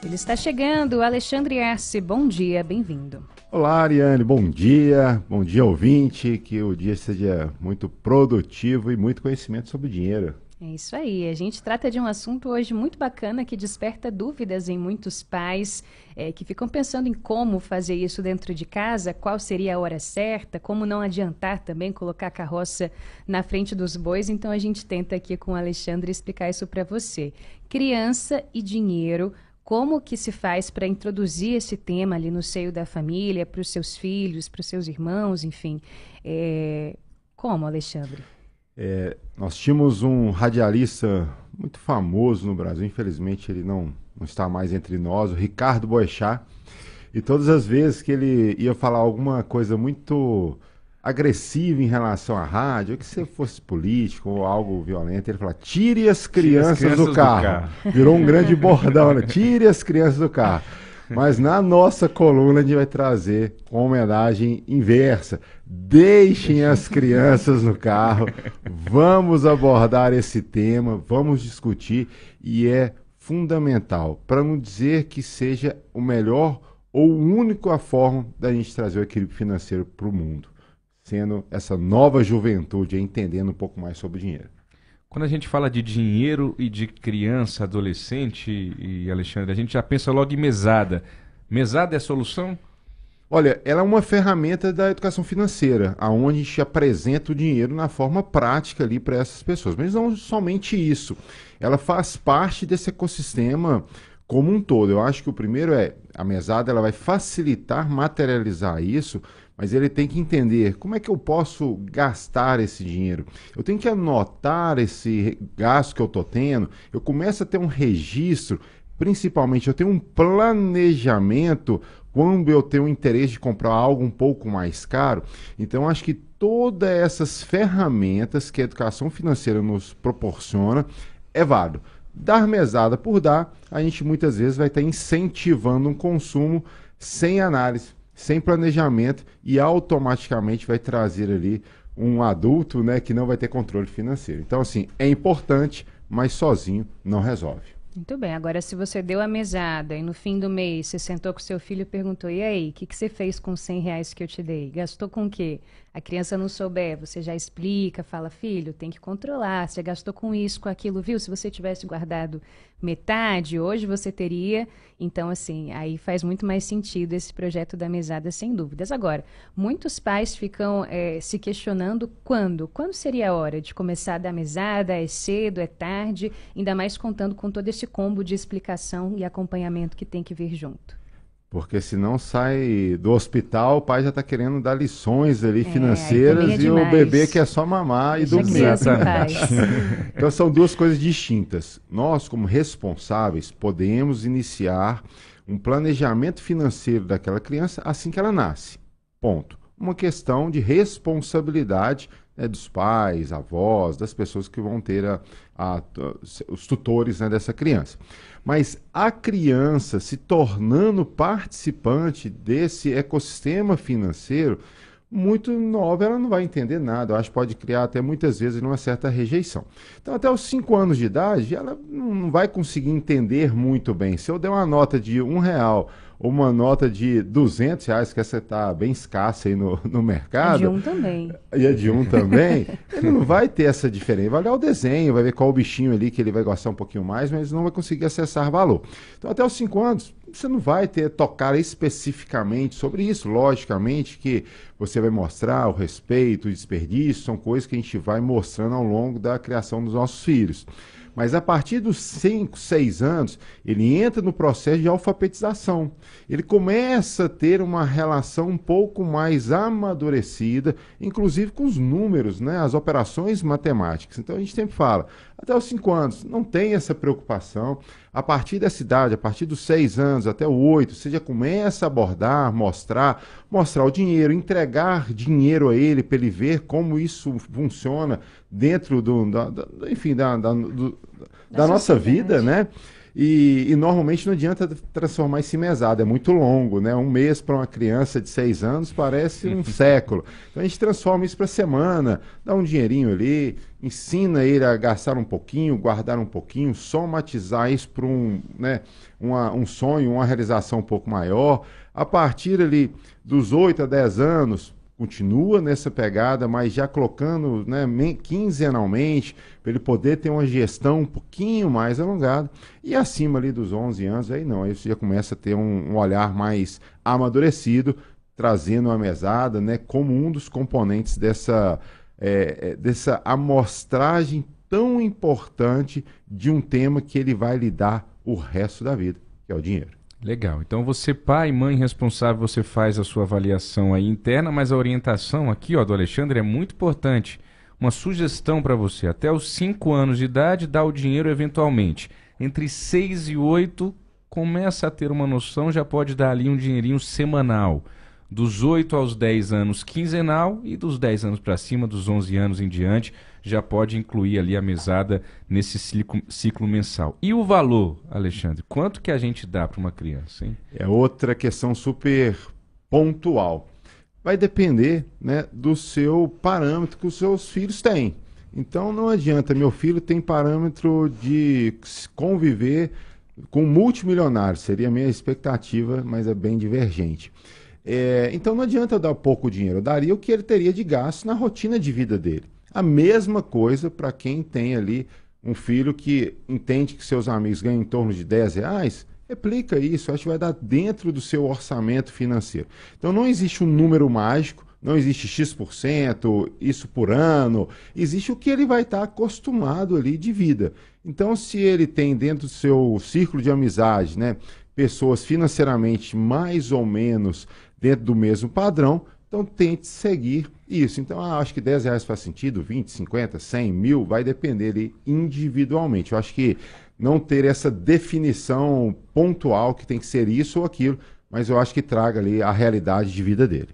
Ele está chegando, Alexandre Arce, bom dia, bem-vindo. Olá, Ariane, bom dia ouvinte, que o dia seja muito produtivo e muito conhecimento sobre dinheiro. É isso aí, a gente trata de um assunto hoje muito bacana que desperta dúvidas em muitos pais que ficam pensando em como fazer isso dentro de casa, qual seria a hora certa, como não adiantar também colocar a carroça na frente dos bois, então a gente tenta aqui com o Alexandre explicar isso para você. Criança e dinheiro. Como que se faz para introduzir esse tema ali no seio da família, para os seus filhos, para os seus irmãos, enfim? Como, Alexandre? Nós tínhamos um radialista muito famoso no Brasil, infelizmente ele não está mais entre nós, o Ricardo Boechat, e todas as vezes que ele ia falar alguma coisa muito agressiva em relação à rádio, que se fosse político ou algo violento, ele falava, tire as crianças do carro. Virou um grande bordão, né? Tire as crianças do carro. Mas na nossa coluna a gente vai trazer uma homenagem inversa. Deixem as crianças no carro, vamos abordar esse tema, vamos discutir, e é fundamental, para não dizer que seja o melhor ou única forma da gente trazer o equilíbrio financeiro para o mundo, sendo essa nova juventude entendendo um pouco mais sobre dinheiro. Quando a gente fala de dinheiro e de criança, adolescente, e Alexandre, a gente já pensa logo em mesada. Mesada é a solução? Olha, ela é uma ferramenta da educação financeira, aonde a gente apresenta o dinheiro na forma prática ali para essas pessoas. Mas não somente isso, ela faz parte desse ecossistema como um todo. Eu acho que o primeiro a mesada ela vai facilitar, materializar isso, mas ele tem que entender como é que eu posso gastar esse dinheiro. Eu tenho que anotar esse gasto que eu estou tendo, eu começo a ter um registro, principalmente eu tenho um planejamento quando eu tenho interesse de comprar algo um pouco mais caro. Então, acho que todas essas ferramentas que a educação financeira nos proporciona é válido. Dar mesada por dar, a gente muitas vezes vai estar incentivando um consumo sem análise, sem planejamento, e automaticamente vai trazer ali um adulto, né, que não vai ter controle financeiro. Então, assim, é importante, mas sozinho não resolve. Muito bem, agora se você deu a mesada e no fim do mês você sentou com seu filho e perguntou, e aí, o que você fez com os R$ 100 que eu te dei? Gastou com o quê? A criança não souber, você já explica, fala, filho, tem que controlar, você gastou com isso, com aquilo, viu? Se você tivesse guardado metade, hoje você teria. Então, assim, aí faz muito mais sentido esse projeto da mesada, sem dúvidas. Agora, muitos pais ficam se questionando quando? Quando seria a hora de começar a dar mesada? É cedo, é tarde? Ainda mais contando com todo esse combo de explicação e acompanhamento que tem que vir junto. Porque se não sai do hospital, o pai já está querendo dar lições ali financeiras e o bebê quer só mamar e dormir. Então são duas coisas distintas. Nós, como responsáveis, podemos iniciar um planejamento financeiro daquela criança assim que ela nasce. Ponto. Uma questão de responsabilidade, né, dos pais, avós, das pessoas que vão ter os tutores, né, dessa criança. Mas a criança se tornando participante desse ecossistema financeiro, muito nova, ela não vai entender nada. Eu acho que pode criar até muitas vezes uma certa rejeição. Então, até os 5 anos de idade, ela não vai conseguir entender muito bem. Se eu der uma nota de R$ 1 ou uma nota de R$ 200, que essa está bem escassa aí no mercado. É de um também. E é de um também. Ele não vai ter essa diferença. Vai olhar o desenho, vai ver qual o bichinho ali que ele vai gostar um pouquinho mais, mas não vai conseguir acessar valor. Então, até os 5 anos, você não vai tocar especificamente sobre isso. Logicamente que você vai mostrar o respeito, o desperdício, são coisas que a gente vai mostrando ao longo da criação dos nossos filhos. Mas a partir dos 5, 6 anos, ele entra no processo de alfabetização. Ele começa a ter uma relação um pouco mais amadurecida, inclusive com os números, né, as operações matemáticas. Então a gente sempre fala, até os 5 anos, não tem essa preocupação. A partir dessa idade, a partir dos 6 anos até o 8, você já começa a abordar, mostrar o dinheiro, entregar dinheiro a ele para ele ver como isso funciona dentro da nossa vida, né? E normalmente não adianta transformar isso em mesada, é muito longo, né? Um mês para uma criança de 6 anos parece um século. Então a gente transforma isso para semana, dá um dinheirinho ali, ensina ele a gastar um pouquinho, guardar um pouquinho, somatizar isso para um sonho, uma realização um pouco maior. A partir ali dos 8 a 10 anos, continua nessa pegada, mas já colocando, né, quinzenalmente, para ele poder ter uma gestão um pouquinho mais alongada. E acima ali dos 11 anos, aí não, aí você já começa a ter um olhar mais amadurecido, trazendo a mesada, né, como um dos componentes dessa amostragem tão importante de um tema que ele vai lidar o resto da vida, que é o dinheiro. Legal. Então você, pai, mãe responsável, você faz a sua avaliação aí interna, mas a orientação aqui, ó, do Alexandre é muito importante. Uma sugestão para você. Até os 5 anos de idade, dá o dinheiro eventualmente. Entre 6 e 8, começa a ter uma noção, já pode dar ali um dinheirinho semanal. Dos 8 aos 10 anos, quinzenal, e dos 10 anos para cima, dos 11 anos em diante, já pode incluir ali a mesada nesse ciclo mensal. E o valor, Alexandre? Quanto que a gente dá para uma criança, hein? É outra questão super pontual. Vai depender, né, do seu parâmetro que os seus filhos têm. Então não adianta, meu filho tem parâmetro de conviver com multimilionários, seria a minha expectativa, mas é bem divergente. Então não adianta eu dar pouco dinheiro, eu daria o que ele teria de gasto na rotina de vida dele. A mesma coisa para quem tem ali um filho que entende que seus amigos ganham em torno de R$10, replica isso, acho que vai dar dentro do seu orçamento financeiro. Então não existe um número mágico, não existe X%, isso por ano, existe o que ele vai estar acostumado ali de vida. Então se ele tem dentro do seu círculo de amizade, né, pessoas financeiramente mais ou menos dentro do mesmo padrão, então tente seguir isso. Então acho que R$10 faz sentido, 20, 50, 100, 1.000, vai depender ali individualmente. Eu acho que não ter essa definição pontual que tem que ser isso ou aquilo, mas eu acho que traga ali a realidade de vida dele.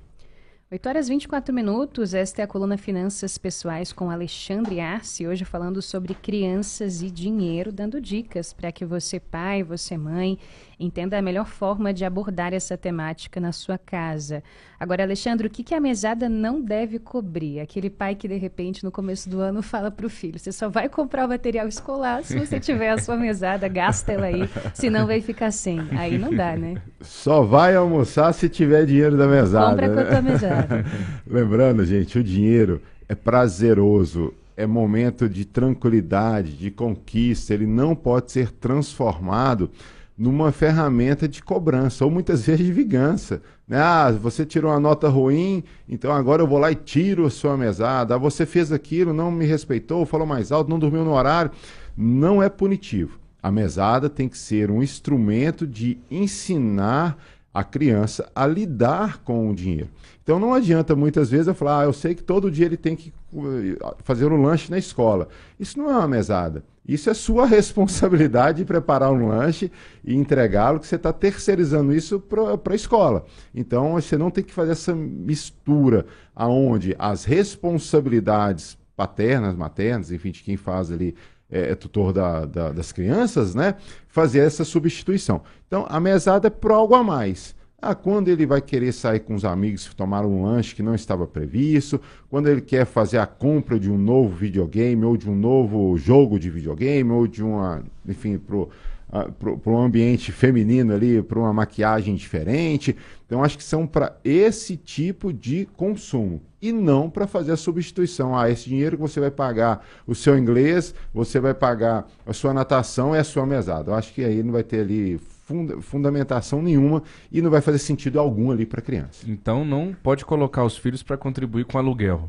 8h24, esta é a coluna Finanças Pessoais com Alexandre Arce, hoje falando sobre crianças e dinheiro, dando dicas para que você, pai, você, mãe, entenda a melhor forma de abordar essa temática na sua casa. Agora, Alexandre, o que a mesada não deve cobrir? Aquele pai que, de repente, no começo do ano, fala para o filho, você só vai comprar o material escolar se você tiver a sua mesada, gasta ela aí, senão vai ficar sem. Aí não dá, né? Só vai almoçar se tiver dinheiro da mesada. Compra com a tua mesada. Lembrando, gente, o dinheiro é prazeroso, é momento de tranquilidade, de conquista, ele não pode ser transformado numa ferramenta de cobrança, ou muitas vezes de vingança. Né? Ah, você tirou uma nota ruim, então agora eu vou lá e tiro a sua mesada. Ah, você fez aquilo, não me respeitou, falou mais alto, não dormiu no horário. Não é punitivo. A mesada tem que ser um instrumento de ensinar a criança a lidar com o dinheiro. Então não adianta muitas vezes eu falar, eu sei que todo dia ele tem que fazer um lanche na escola. Isso não é uma mesada. Isso é sua responsabilidade de preparar um lanche e entregá-lo, que você está terceirizando isso para a escola. Então você não tem que fazer essa mistura aonde as responsabilidades paternas, maternas, enfim, de quem faz ali é tutor das crianças, né? Fazer essa substituição. Então, a mesada é por algo a mais. Quando ele vai querer sair com os amigos tomar um lanche que não estava previsto, quando ele quer fazer a compra de um novo videogame, ou de um novo jogo de videogame, ou de enfim, para um ambiente feminino ali, para uma maquiagem diferente. Então, acho que são para esse tipo de consumo e não para fazer a substituição. Esse dinheiro que você vai pagar o seu inglês, você vai pagar a sua natação, é a sua mesada. Eu acho que aí não vai ter ali fundamentação nenhuma e não vai fazer sentido algum ali para a criança. Então não pode colocar os filhos para contribuir com aluguel.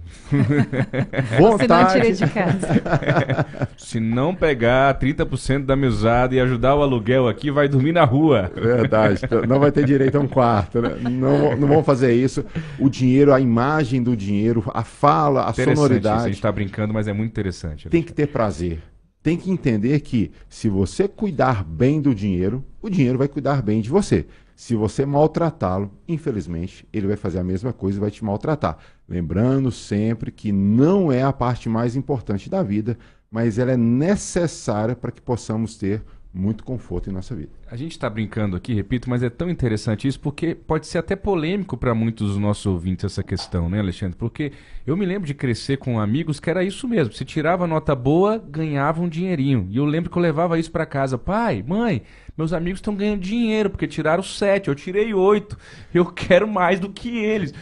Vontade. Se não tira de casa. Se não pegar 30% da mesada e ajudar o aluguel aqui, vai dormir na rua. Verdade. Não vai ter direito a um quarto. Né? Não vão fazer isso. O dinheiro, a imagem do dinheiro, a fala, a sonoridade. Isso, a gente está brincando, mas é muito interessante. Tem que ter prazer. Tem que entender que se você cuidar bem do dinheiro, o dinheiro vai cuidar bem de você. Se você maltratá-lo, infelizmente, ele vai fazer a mesma coisa e vai te maltratar. Lembrando sempre que não é a parte mais importante da vida, mas ela é necessária para que possamos ter muito conforto em nossa vida. A gente está brincando aqui, repito, mas é tão interessante isso porque pode ser até polêmico para muitos dos nossos ouvintes essa questão, né, Alexandre? Porque eu me lembro de crescer com amigos que era isso mesmo. Se tirava nota boa, ganhava um dinheirinho. E eu lembro que eu levava isso para casa. Pai, mãe, meus amigos estão ganhando dinheiro porque tiraram 7, eu tirei 8. Eu quero mais do que eles.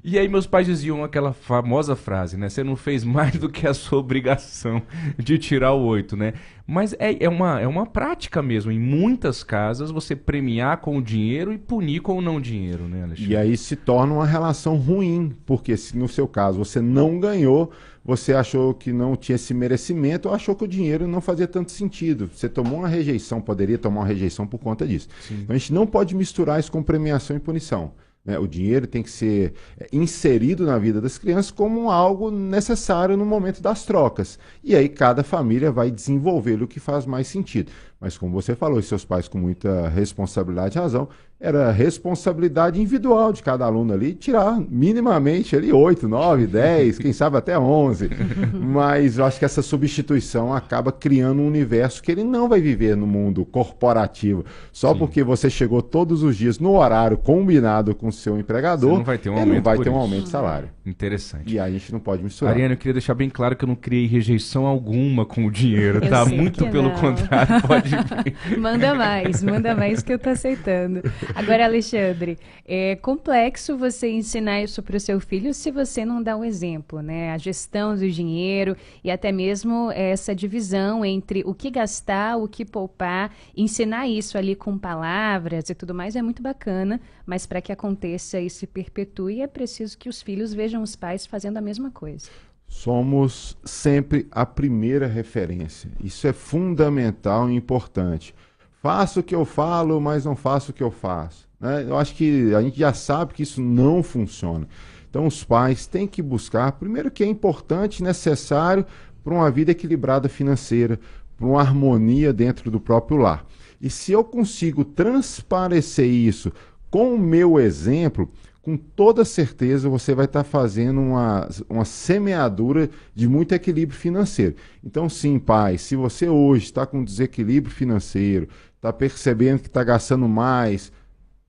E aí meus pais diziam aquela famosa frase, né? Você não fez mais do que a sua obrigação de tirar o 8, né? Mas é uma prática mesmo. Em muitas casas, você premiar com o dinheiro e punir com o não dinheiro, né, Alexandre? E aí se torna uma relação ruim, porque se no seu caso você não ganhou, você achou que não tinha esse merecimento ou achou que o dinheiro não fazia tanto sentido. Você tomou uma rejeição, poderia tomar uma rejeição por conta disso. Sim. Então a gente não pode misturar isso com premiação e punição. O dinheiro tem que ser inserido na vida das crianças como algo necessário no momento das trocas. E aí cada família vai desenvolver o que faz mais sentido. Mas como você falou, e seus pais com muita responsabilidade e razão, era responsabilidade individual de cada aluno ali, tirar minimamente ali 8, 9, 10, quem sabe até 11. Mas eu acho que essa substituição acaba criando um universo que ele não vai viver no mundo corporativo. Só Sim. porque você chegou todos os dias no horário combinado com o seu empregador, você não vai ter um aumento, não vai ter um aumento de salário. Interessante. E aí a gente não pode misturar. Ariane, eu queria deixar bem claro que eu não criei rejeição alguma com o dinheiro, tá? Muito pelo contrário, pode vir. Manda mais que eu tô aceitando. Agora, Alexandre, é complexo você ensinar isso para o seu filho se você não dá um exemplo, né? A gestão do dinheiro e até mesmo essa divisão entre o que gastar, o que poupar, ensinar isso ali com palavras e tudo mais é muito bacana, mas para que aconteça e se perpetue é preciso que os filhos vejam os pais fazendo a mesma coisa. Somos sempre a primeira referência. Isso é fundamental e importante. Faço o que eu falo, mas não faço o que eu faço. Né? Eu acho que a gente já sabe que isso não funciona. Então os pais têm que buscar, primeiro, o que é importante e necessário para uma vida equilibrada financeira, para uma harmonia dentro do próprio lar. E se eu consigo transparecer isso com o meu exemplo, com toda certeza você vai estar fazendo uma semeadura de muito equilíbrio financeiro. Então sim, pai, se você hoje está com desequilíbrio financeiro, está percebendo que está gastando mais,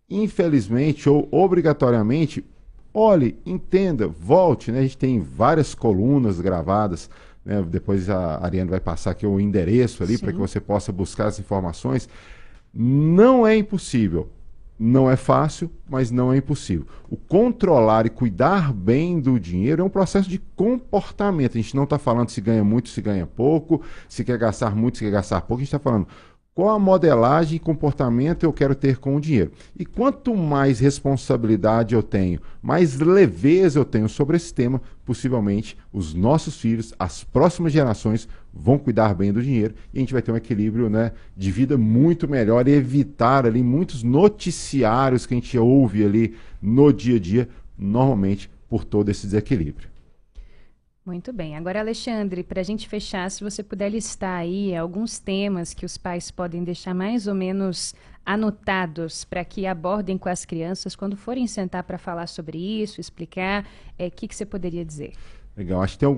infelizmente ou obrigatoriamente, olhe, entenda, volte, né? A gente tem várias colunas gravadas, né? Depois a Ariane vai passar aqui o endereço ali para que você possa buscar as informações. Não é impossível. Não é fácil, mas não é impossível. O controlar e cuidar bem do dinheiro é um processo de comportamento. A gente não está falando se ganha muito, se ganha pouco, se quer gastar muito, se quer gastar pouco. A gente está falando qual a modelagem e comportamento eu quero ter com o dinheiro. E quanto mais responsabilidade eu tenho, mais leveza eu tenho sobre esse tema, possivelmente os nossos filhos, as próximas gerações vão cuidar bem do dinheiro e a gente vai ter um equilíbrio, né, de vida muito melhor e evitar ali muitos noticiários que a gente ouve ali no dia a dia, normalmente por todo esse desequilíbrio. Muito bem. Agora, Alexandre, para a gente fechar, se você puder listar aí alguns temas que os pais podem deixar mais ou menos anotados para que abordem com as crianças quando forem sentar para falar sobre isso, explicar, o que você poderia dizer? Legal, acho que tem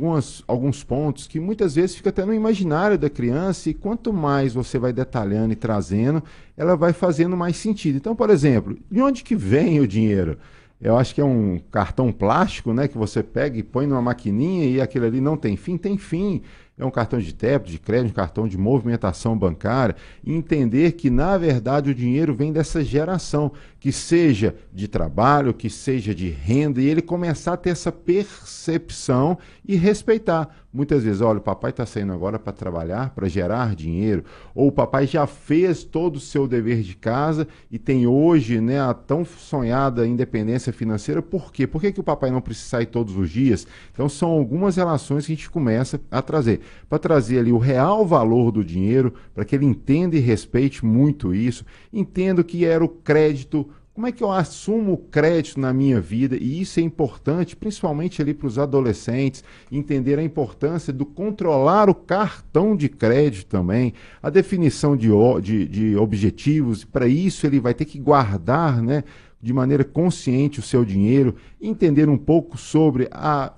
alguns pontos que muitas vezes fica até no imaginário da criança e quanto mais você vai detalhando e trazendo, ela vai fazendo mais sentido. Então, por exemplo, de onde que vem o dinheiro? Eu acho que é um cartão plástico, né, que você pega e põe numa maquininha e aquele ali não tem fim. Tem fim. É um cartão de débito, de crédito, um cartão de movimentação bancária. E entender que, na verdade, o dinheiro vem dessa geração, que seja de trabalho, que seja de renda, e ele começar a ter essa percepção e respeitar. Muitas vezes, olha, o papai está saindo agora para trabalhar, para gerar dinheiro, ou o papai já fez todo o seu dever de casa e tem hoje, né, a tão sonhada independência financeira. Por quê? Por que o papai não precisa sair todos os dias? Então, são algumas relações que a gente começa a trazer. Para trazer ali o real valor do dinheiro, para que ele entenda e respeite muito isso, entenda o que era o crédito, como é que eu assumo o crédito na minha vida, e isso é importante, principalmente ali para os adolescentes, entender a importância do controlar o cartão de crédito também, a definição de objetivos, para isso ele vai ter que guardar, né, de maneira consciente o seu dinheiro, entender um pouco sobre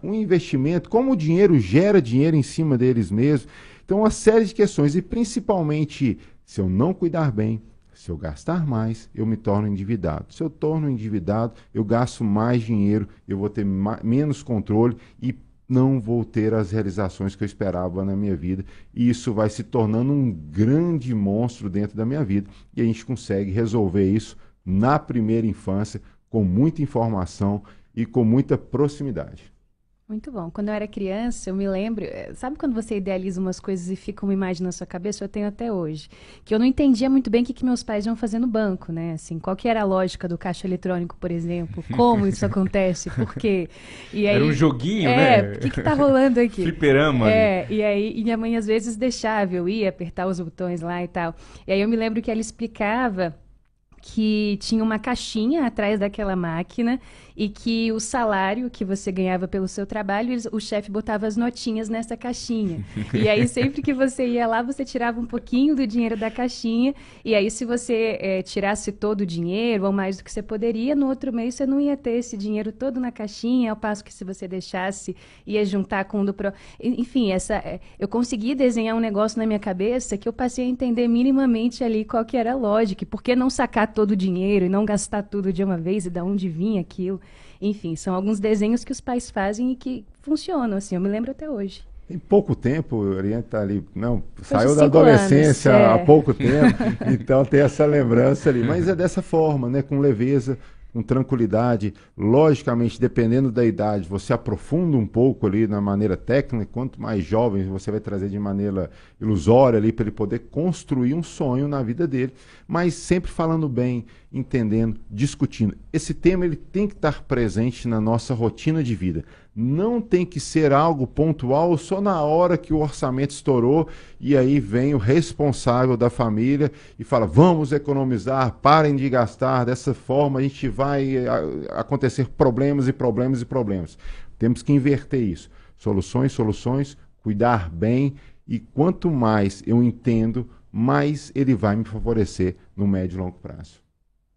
um investimento, como o dinheiro gera dinheiro em cima deles mesmos. Então, uma série de questões, e principalmente Se eu não cuidar bem, se eu gastar mais, eu me torno endividado. Se eu torno endividado, eu gasto mais dinheiro, eu vou ter menos controle e não vou ter as realizações que eu esperava na minha vida. E isso vai se tornando um grande monstro dentro da minha vida. E a gente consegue resolver isso na primeira infância, com muita informação e com muita proximidade. Muito bom. Quando eu era criança, eu me lembro, sabe quando você idealiza umas coisas e fica uma imagem na sua cabeça? Eu tenho até hoje. Que eu não entendia muito bem o que meus pais iam fazer no banco, né? Assim, qual que era a lógica do caixa eletrônico, por exemplo? Como isso acontece? Por quê? E aí, era um joguinho, né? O que tá rolando aqui? Fliperama. E aí minha mãe às vezes deixava eu ir apertar os botões lá e tal. E aí eu me lembro que ela explicava que tinha uma caixinha atrás daquela máquina e que o salário que você ganhava pelo seu trabalho, o chefe botava as notinhas nessa caixinha. E aí, sempre que você ia lá, você tirava um pouquinho do dinheiro da caixinha, e aí se você tirasse todo o dinheiro, ou mais do que você poderia, no outro mês você não ia ter esse dinheiro todo na caixinha, ao passo que se você deixasse, ia juntar com o do... Enfim, eu consegui desenhar um negócio na minha cabeça que eu passei a entender minimamente ali qual que era a lógica, e por que não sacar todo o dinheiro e não gastar tudo de uma vez, e de onde vinha aquilo. Enfim, são alguns desenhos que os pais fazem e que funcionam, assim, eu me lembro até hoje. Em pouco tempo, o Oriente tá ali, não, Foi saiu de da 5 adolescência anos, há pouco tempo, então tem essa lembrança ali. Mas é dessa forma, né, com leveza, com tranquilidade. Logicamente, dependendo da idade, você aprofunda um pouco ali na maneira técnica. Quanto mais jovem, você vai trazer de maneira ilusória ali para ele poder construir um sonho na vida dele. Mas sempre falando bem, entendendo, discutindo. Esse tema ele tem que estar presente na nossa rotina de vida. Não tem que ser algo pontual só na hora que o orçamento estourou e aí vem o responsável da família e fala, vamos economizar, parem de gastar, dessa forma a gente vai acontecer problemas e problemas e problemas. Temos que inverter isso. Soluções, soluções, cuidar bem e quanto mais eu entendo, mais ele vai me favorecer no médio e longo prazo.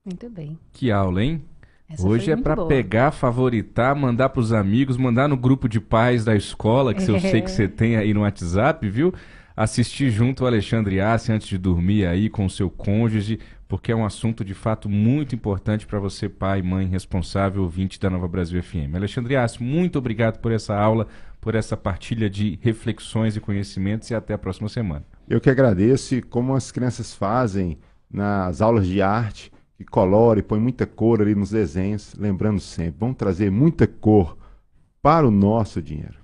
Muito bem. Que aula, hein? Essa hoje é para para pegar, favoritar, mandar para os amigos, mandar no grupo de pais da escola, que eu sei que você tem aí no WhatsApp, viu? Assistir junto ao Alexandre Assi antes de dormir aí com o seu cônjuge, porque é um assunto de fato muito importante para você, pai, mãe, responsável, ouvinte da Nova Brasil FM. Alexandre Assi, muito obrigado por essa aula, por essa partilha de reflexões e conhecimentos e até a próxima semana. Eu que agradeço e como as crianças fazem nas aulas de arte, que colore, põe muita cor ali nos desenhos, lembrando sempre, vamos trazer muita cor para o nosso dinheiro.